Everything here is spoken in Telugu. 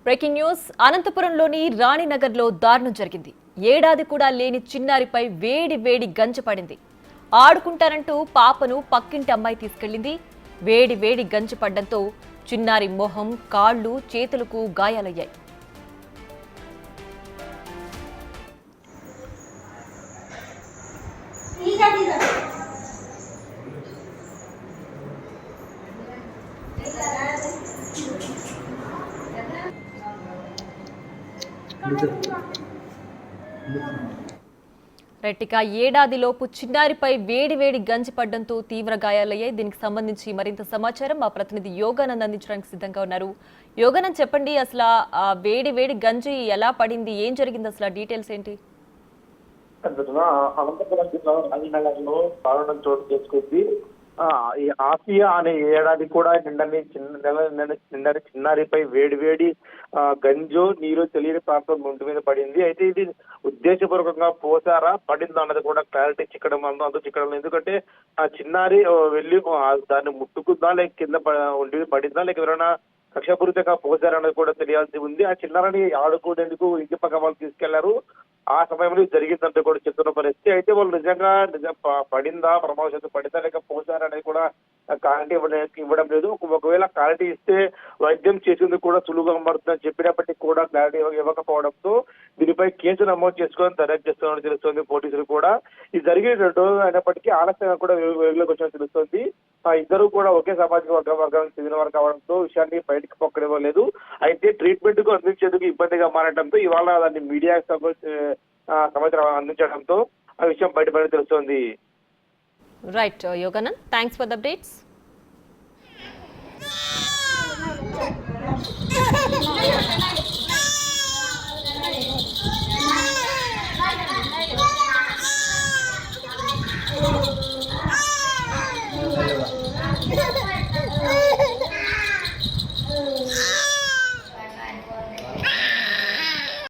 బ్రేకింగ్ న్యూస్ అనంతపురంలోని రాణినగర్లో దారుణం జరిగింది. ఏడాది కూడా లేని చిన్నారిపై వేడి వేడి గంజ పడింది. ఆడుకుంటానంటూ పాపను పక్కింటి అమ్మాయి తీసుకెళ్లింది. వేడి వేడి గంజ పడ్డంతో చిన్నారి మొహం, కాళ్ళు, చేతులకు గాయాలయ్యాయి. రెట్టిక ఏడాదిలోపు చిన్నారిపై వేడి వేడి గంజి పడ్డంతో తీవ్ర గాయాలయ్యాయి. దీనికి సంబంధించి మరింత సమాచారం మా ప్రతినిధి యోగానంద్ అందించడానికి సిద్ధంగా ఉన్నారు. యోగానంద్, చెప్పండి, అసలు ఆ వేడి వేడి గంజి ఎలా పడింది, ఏం జరిగింది, అసలు డీటెయిల్స్ ఏంటి? అనంతపురం జిల్లా రాజనగర్లో దారుణం చోటు చేసుకుంది. ఈ ఆసియా అనే ఏడాది కూడా నిండని చిన్నారిపై వేడి వేడి గంజో నీరు తెలియని ప్రాంతం ఒంటి మీద పడింది. అయితే ఇది ఉద్దేశపూర్వకంగా పోసారా పడిందా అన్నది కూడా క్లారిటీ చిక్కడం అంత చిక్కడం. ఎందుకంటే ఆ చిన్నారి వెళ్ళి దాన్ని ముట్టుకుందా, లేక కింద ఒంటి మీద పడిందా, లేక ఎవరైనా కక్షపూరితంగా పోసారన్నది కూడా తెలియాల్సి ఉంది. ఆ చిన్నారిని ఆడుకునేందుకు ఇంటి పక్క వాళ్ళు తీసుకెళ్లారు. ఆ సమయంలో జరిగిందంటే కూడా చెప్తున్న పరిస్థితి. అయితే వాళ్ళు నిజంగా పడిందా, ప్రమాదవశాత్తు పడిందా, లేక పోసారా అనేది కూడా క్లారిటీ ఇవ్వడం లేదు. ఒకవేళ క్లారిటీ ఇస్తే వైద్యం చేసేందుకు కూడా సులువుగా మారుతుందని చెప్పినప్పటికీ కూడా క్లారిటీ ఇవ్వకపోవడంతో దీనిపై కేసు నమోదు చేసుకొని దర్యాప్తు చేస్తున్నట్టు తెలుస్తోంది పోలీసులు కూడా. ఇది జరిగిన 2 రోజులు అయినప్పటికీ ఆలస్యంగా కూడా వెలుగులోకి వచ్చినట్టు తెలుస్తోంది. ఇద్దరు కూడా ఒకే సామాజిక వర్గానికి చెందిన వారు కావడంతో విషయాన్ని బయటకు పొక్కనివ్వలేదు. అయితే ట్రీట్మెంట్ కు అందించేందుకు ఇబ్బందిగా మారడంతో ఇవాళ దాన్ని మీడియా సమాచారం అందించడంతో ఆ విషయం బయటపడి తెలుస్తోంది. Right Yoganand, thanks for the updates.